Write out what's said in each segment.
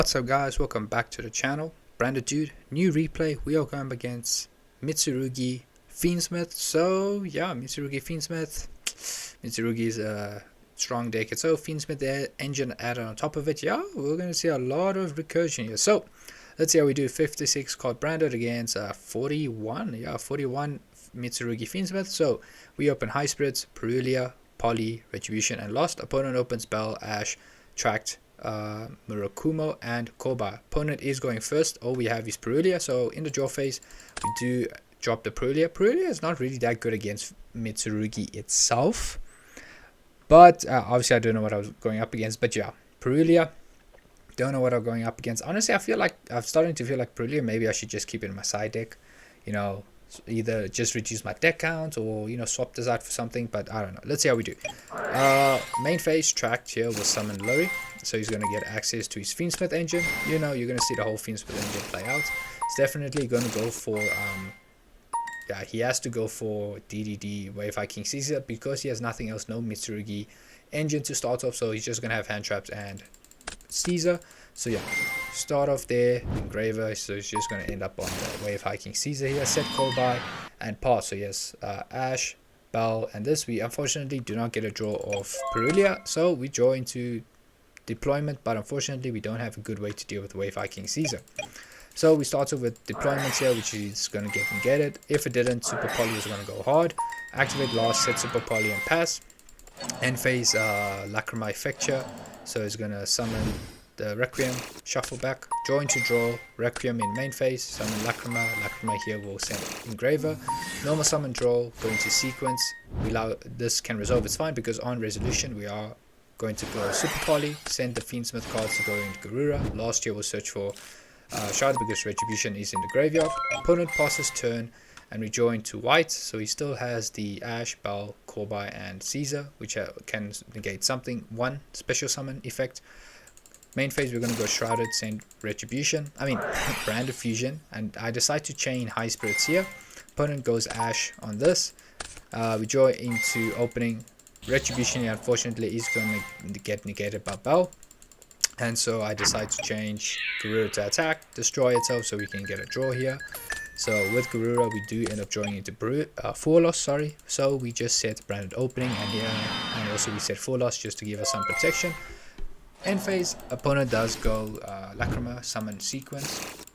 What's up guys, welcome back to the channel. Branded Dude, new replay. We are going up against Mitsurugi Fiendsmith. So yeah, Mitsurugi Fiendsmith. Mitsurugi is a strong deck. So Fiendsmith there, engine added on top of it. Yeah, we're going to see a lot of recursion here. So let's see how we do. 56 card branded against 41. Yeah, 41 Mitsurugi Fiendsmith. So we open High Spirits, Perulia, Poly, Retribution, and Lost. Opponent opens Bell, Ash, Tracked, Murakumo, and Koba. Opponent is going first. All we have is Perulia. So in the draw phase, we do drop the Perulia. Perulia is not really that good against Mitsurugi itself, but obviously I don't know what I was going up against. But yeah, Perulia, don't know what I'm going up against. Honestly, I feel like I'm starting to feel like Perulia, maybe I should just keep it in my side deck, you know, either just reduce my deck count or, you know, swap this out for something. But I don't know, let's see how we do. Main phase Tracked here will summon Lurry, so he's going to get access to his Fiendsmith engine. You know, you're going to see the whole Fiendsmith engine play out. It's definitely going to go for yeah, he has to go for DDD Wave High King Caesar because he has nothing else, no Mitsurugi engine to start off, so he's just going to have hand traps and Caesar. So yeah, start off there, Engraver, so he's just going to end up on the Wave High King Caesar here, set call by and pass. So yes, Ash, Bell, and this we unfortunately do not get a draw of Perulia, so we draw into deployment, but unfortunately we don't have a good way to deal with Wave High King Caesar. So we start off with deployments here, which is going to get negated. If it didn't, Super Poly is going to go hard. Activate last, set Super Poly and pass. End phase Lacrima Effecture, so it's going to summon the Requiem, shuffle back, draw into draw, Requiem in main phase, summon Lacrima. Lacrima here will send Engraver. Normal summon draw, go into sequence. We allow this can resolve, it's fine because on resolution we are going to go Super Poly, send the Fiendsmith cards to go into Garura. Last year we'll search for Shard because Retribution is in the graveyard. Opponent passes turn and we draw into white, so he still has the Ash, Bell, Korbai, and Caesar, which can negate something. One special summon effect. Main phase we're going to go Shrouded, send Retribution, Branded Fusion, and I decide to chain High Spirits here. Opponent goes Ash on this. We draw into opening. Retribution unfortunately is going to get negated by Bell, and so I decide to change Garura to attack, destroy itself, so we can get a draw here. So with Garura we do end up drawing into 4 loss, sorry. So we just set Branded Opening and here, and also we set 4 loss just to give us some protection. End phase, opponent does go Lacrima, summon Sequence,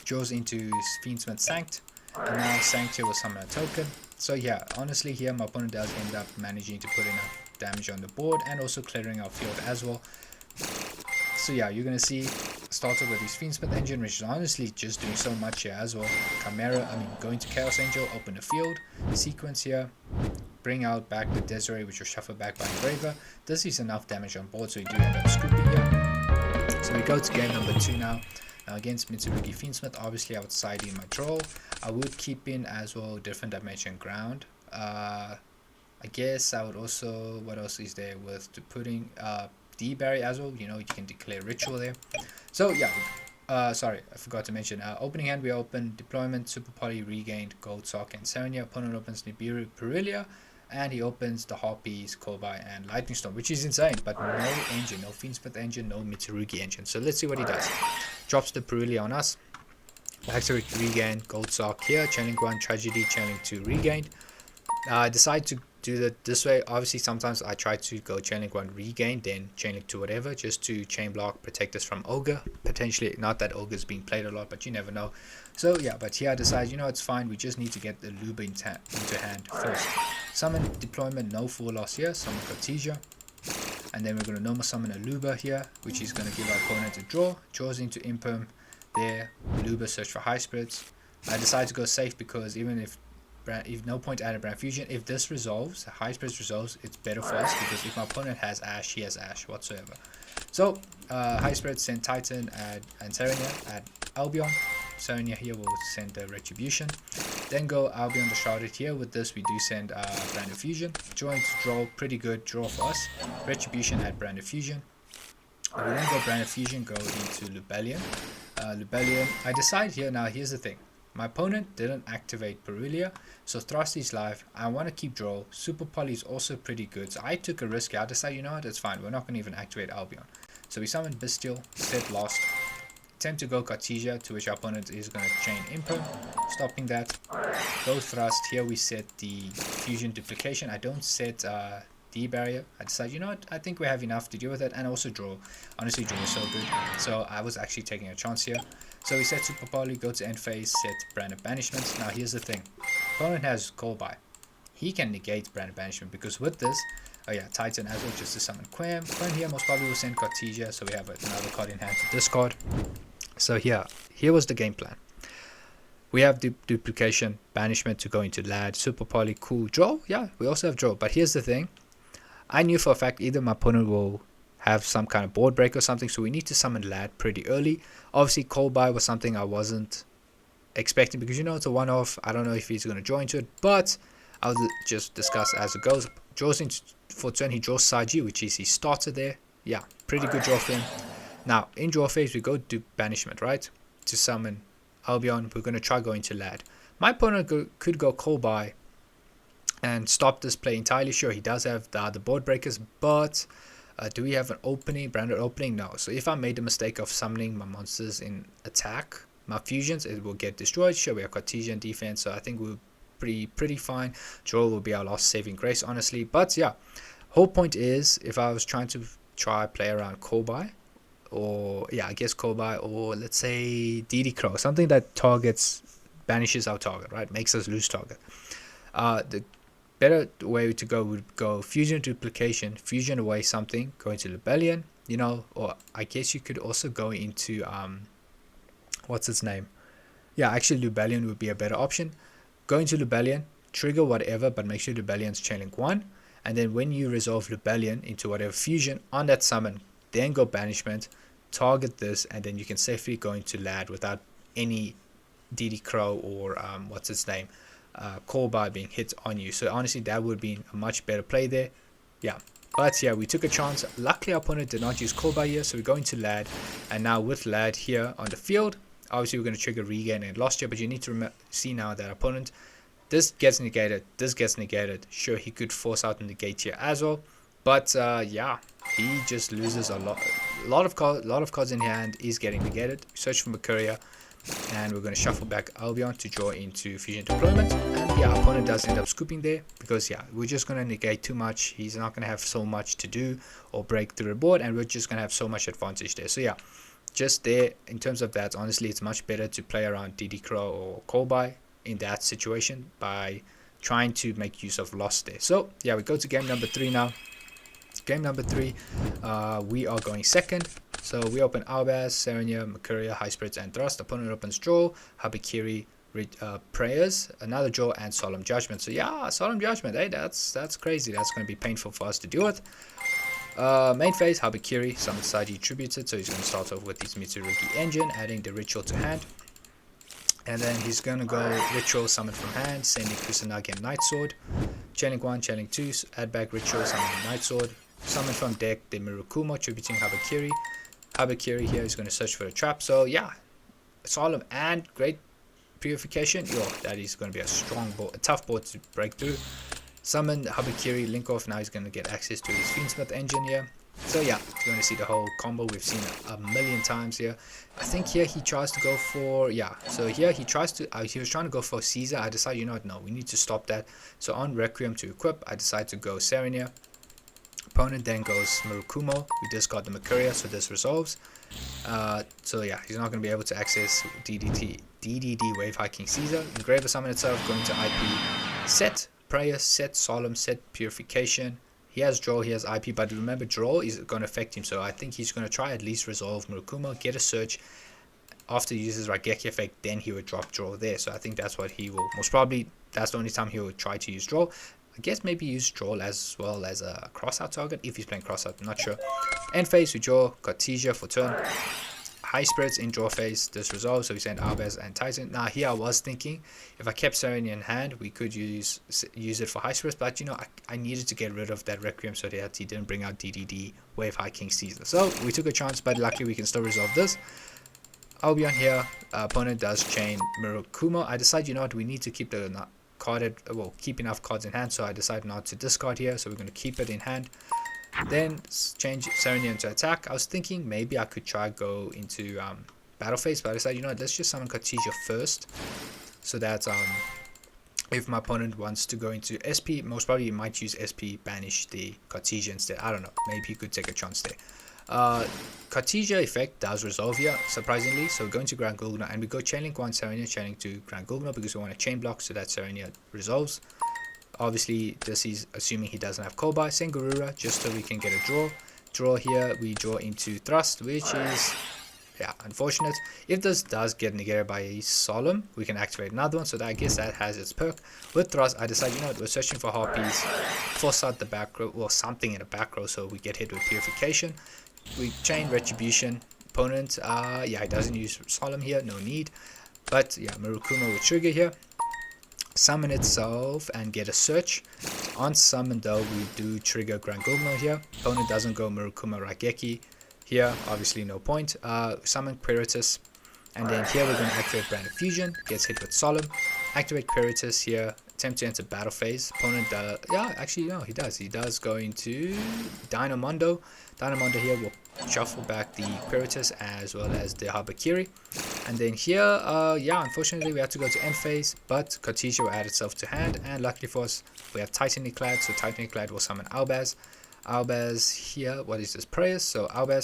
draws into Fiendsmith Sanct, and now Sanct here will summon a token. So yeah, honestly here my opponent does end up managing to put enough damage on the board and also clearing our field as well. So yeah, you're going to see started with his Fiendsmith engine, which is honestly just doing so much here as well. Chimera, going to Chaos Angel, open the field, sequence here, bring out back the Desiree, which will shuffle back by Engraver. This is enough damage on board, so we do end up scooping here. So we go to game number 2 now. Now against Mitsurugi Fiendsmith, obviously I would side in my troll. I would keep in as well different dimension ground. I guess I would also, what else is there with putting D-Barry as well, you know, you can declare ritual there. So yeah, sorry, I forgot to mention, opening hand we open deployment, Super Poly, regained Gold Sock and Saronia. Opponent opens Nibiru Perulia, and he opens the Harpies, Kobai, and Lightning Storm, which is insane, but no engine, no Fiendsmith engine, no Mitsurugi engine. So let's see what he does. Drops the Perulia on us, activate regain, Gold Sock here, channeling 1, Tragedy, channeling 2, regained. I decide to do that this way. Obviously sometimes I try to go chain link 1 regain, then chain link 2 whatever, just to chain block, protect us from Ogre, potentially. Not that Ogre is being played a lot, but you never know. So yeah, but here I decide, you know, it's fine, we just need to get the Luba into hand first. Summon deployment, no 4 loss here, summon Cartesia, and then we're going to normal summon a Luba here, which is going to give our opponent a draw. Draws into Imperm there, Luba, search for High Spirits. I decide to go safe because even if no point added Brand Fusion, if this resolves, High Spirits resolves, it's better for us because if my opponent has Ash, he has Ash whatsoever. So High Spirits send Titan and Saronia at Albion. Saronia here will send the Retribution, then go Albion the Shrouded here. With this we do send Brand Fusion, draw into draw, pretty good draw for us. Retribution at Brand Fusion. We then go Brand Fusion, go into Lubellion. Lubellion, I decide here, now here's the thing. My opponent didn't activate Perulia, so Thrust is live. I want to keep draw. Super Poly is also pretty good, so I took a risk here. I decided, you know what, it's fine. We're not going to even activate Albion. So we summon Bestial, set Lost, attempt to go Cartesia, to which our opponent is going to chain Impo, stopping that, go Thrust. Here we set the Fusion Duplication. I don't set D barrier. I decided, you know what, I think we have enough to deal with it, and also draw. Honestly, draw is so good, so I was actually taking a chance here. So we set Super Poly, go to end phase, set Brand Banishment. Now here's the thing, opponent has Call By. He can negate Brand Banishment, because with this, oh yeah, Titan as well, just to summon Quem. Quem here most probably will send Cartesia, so we have another card in hand to discard. So here was the game plan. We have duplication, banishment to go into Lad, Super Poly, cool. Draw, yeah, we also have draw. But here's the thing, I knew for a fact either my opponent will have some kind of board break or something, so we need to summon Lad pretty early. Obviously, Call By was something I wasn't expecting, because you know it's a one-off. I don't know if he's going to draw into it, but I'll just discuss as it goes. Draws into for turn, he draws side G, which is he started there. Yeah, pretty good draw for him. Now, in draw phase, we go to banishment, right? To summon Albion, we're going to try going to Lad. My opponent could go Call By and stop this play entirely. Sure, he does have the other board breakers, but do we have an opening, branded opening? No. So if I made the mistake of summoning my monsters in attack, my fusions, it will get destroyed. Sure, we have Cartesian defense, so I think we'll pretty fine. Draw will be our last saving grace, honestly. But yeah, whole point is, if I was trying to play around Call By, or yeah, I guess Call By, or let's say DD Crow, something that banishes our target, right? Makes us lose target. The better way to go would go Fusion Duplication, Fusion away something, go into Rebellion, you know, or I guess you could also go into what's its name? Yeah, actually Rebellion would be a better option. Go into Rebellion, trigger whatever, but make sure Rebellion's chainlink 1, and then when you resolve Rebellion into whatever fusion on that summon, then go Banishment, target this, and then you can safely go into Lad without any DD Crow or what's its name, Call By being hit on you. So honestly, that would be a much better play there. Yeah, but yeah, we took a chance. Luckily, our opponent did not use Call By here, so we go into Lad, and now with Lad here on the field, obviously we're going to trigger regain and lost here, but you need to see now that opponent, this gets negated, this gets negated. Sure, he could force out and negate here as well, but yeah, he just loses a lot of cards in hand is getting negated. Search for Mercuria, and we're going to shuffle back Albion to draw into Fusion Deployment. And yeah, opponent does end up scooping there, because yeah, we're just going to negate too much. He's not going to have so much to do or break through the board, and we're just going to have so much advantage there. So yeah, just there, in terms of that, honestly, it's much better to play around DD Crow or Call By in that situation by trying to make use of loss there. So yeah, we go to game number 3 now. Game number 3, we are going second. So we open Albaz, Serenia, Mercuria, High Spirits, and Thrust. Opponent opens Draw, Habakiri, Prayers, another Draw, and Solemn Judgment. So yeah, Solemn Judgment, hey, that's crazy. That's going to be painful for us to deal with. Main phase, Habakiri, summon side he tributed, so he's going to start off with his Mitsurugi engine, adding the ritual to hand. And then he's going to go ritual, summon from hand, sending Kusanagi and Night Sword. Chaining 1, chaining 2, add back ritual, summon Night Sword. Summon from deck the Mirukumo, tributing Habakiri. Habakiri here is going to search for a trap. So yeah, Solemn and great purification. Yo, that is going to be a strong board, a tough board to break through. Summon Habakiri, link off. Now he's going to get access to his Fiendsmith engine here. So yeah, you're going to see the whole combo we've seen a million times here. I think here he tries to go for, yeah, so here he tries to, he was trying to go for Caesar. I decided, you know what, no, we need to stop that. So on Requiem to equip, I decide to go Serenia. Opponent then goes Mirukumo. We discard the Mercuria, so this resolves. So yeah, he's not going to be able to access DDD Wave High King Caesar. Engraver summon itself, going to IP, set Prayer, set Solemn, set Purification. He has Draw, he has IP, but remember, Draw is going to affect him, so I think he's going to try at least resolve Mirukumo, get a search. After he uses Raigeki effect, then he would drop Draw there, so I think that's what he will, most probably, that's the only time he will try to use Draw. I guess maybe use Draw as well as a crossout target, if he's playing crossout, I'm not sure. End phase, we draw Cartesia for turn. High Spirits in draw phase, this resolves, so we send Albaz and Titan. Now here I was thinking, if I kept Serenia in hand, we could use it for High Spirits, but you know, I needed to get rid of that Requiem so that he didn't bring out DDD Wave High King Caesar. So we took a chance, but luckily we can still resolve this. Albion here, opponent does chain Mirukumo. I decide, you know what, we need to keep the keep enough cards in hand, so I decide not to discard here, so we're going to keep it in hand. Then change Serenia into attack. I was thinking maybe I could try go into battle phase, but I decided, you know what, let's just summon Khadija first, so that if my opponent wants to go into SP, most probably he might use SP, banish the Khadija instead. I don't know, maybe he could take a chance there. Khadija effect does resolve here, surprisingly. So go into Grand Gulgna, and we go chain link 1 Serenia, chain link 2 Grand Gulgna, because we want a chain block so that Serenia resolves. Obviously, this is assuming he doesn't have Kobai. Sengurura, just so we can get a draw here. We draw into Thrust, which is, yeah, unfortunate. If this does get negated by a Solemn, we can activate another one, so that, I guess that has its perk. With Thrust, I decided, you know what, we're searching for Harpies, force out the back row, or something in the back row, so we get hit with Purification. We chain Retribution. Opponent, yeah, he doesn't use Solemn here, no need. But yeah, Murukuma will trigger here, summon itself and get a search. On summon though, we do trigger Grand Gugno here. Opponent doesn't go Murukuma Raigeki here, obviously no point. Summon Quiritus, and then here we're going to activate Brand of Fusion, gets hit with Solemn. Activate Quiritus here, attempt to enter battle phase. Opponent, yeah, actually no, he does go into Dynamondo. Dynamondo here will shuffle back the Quiritus as well as the Habakiri. And then here, yeah, unfortunately we have to go to end phase, but Khadija will add itself to hand, and luckily for us, we have Titanic Clad, so Titanic Clad will summon Albaz. Albaz here, what is this? Prayers, so Albaz,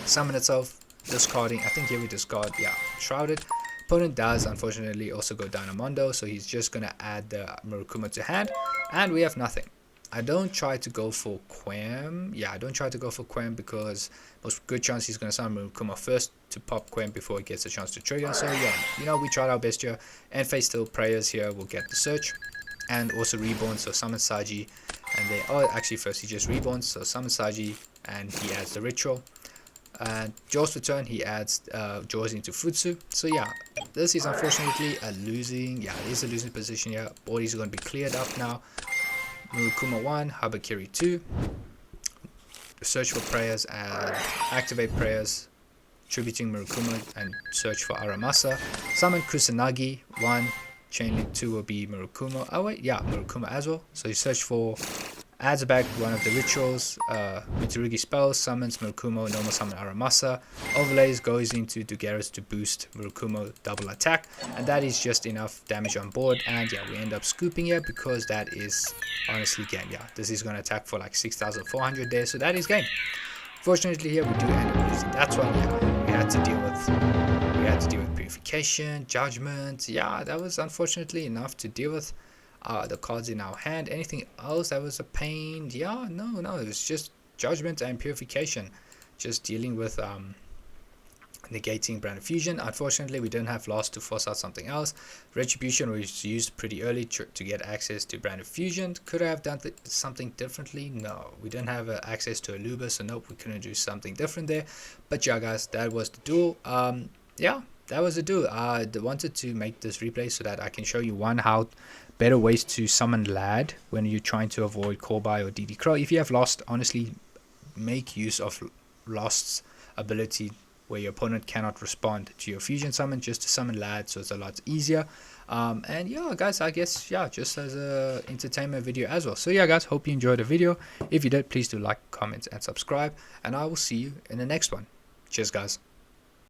summon itself, discarding, I think here we discard, yeah, Shrouded. Opponent does unfortunately also go Dynamondo, so he's just going to add the Murukuma to hand, and we have nothing. I don't try to go for Quem. Yeah, I don't try to go for Quem because most good chance he's going to summon Murukuma first to pop Quem before he gets a chance to trigger. So yeah, you know, we tried our best here. End phase still prayers here. We'll get the search and also reborn. So summon Saji, and they, oh, actually first he just reborns. So summon Saji and he adds the ritual. And Jaw's return, he adds Jaws into Futsu. So yeah, this is unfortunately a losing. Yeah, it is a losing position here. Bodies are going to be cleared up now. Murukuma 1, Habakiri 2, search for prayers and activate prayers, tributing Murukuma and search for Aramasa. Summon Kusanagi 1, chain link 2 will be Murukuma. Oh wait, yeah, Murukuma as well. So you search for, adds back one of the rituals, Mitsurugi spells, summons Murukuma, normal summon Aramasa, overlays, goes into Dugeras to boost Murukuma double attack, and that is just enough damage on board. And yeah, we end up scooping here because that is honestly game. Yeah, this is going to attack for like 6,400 there, so that is game. Fortunately here we do end up losing. That's why, yeah, we had to deal with Purification, Judgment. Yeah, that was unfortunately enough to deal with. The cards in our hand. Anything else that was a pain? Yeah, no, it was just Judgment and Purification, just dealing with negating Brand of Fusion. Unfortunately, we didn't have Lost to force out something else. Retribution was used pretty early to get access to Brand of Fusion. Could I have done something differently? No, we didn't have access to Aluba, so nope, we couldn't do something different there. But yeah, guys, that was the duel. Yeah, that was the duel. I wanted to make this replay so that I can show you how better ways to summon Lad when you're trying to avoid Kobai or DD Crow. If you have Lost, honestly, make use of Lost's ability where your opponent cannot respond to your fusion summon just to summon Lad, so it's a lot easier. And yeah, guys, I guess, yeah, just as a entertainment video as well. So yeah, guys, hope you enjoyed the video. If you did, please do like, comment, and subscribe, and I will see you in the next one. Cheers, guys.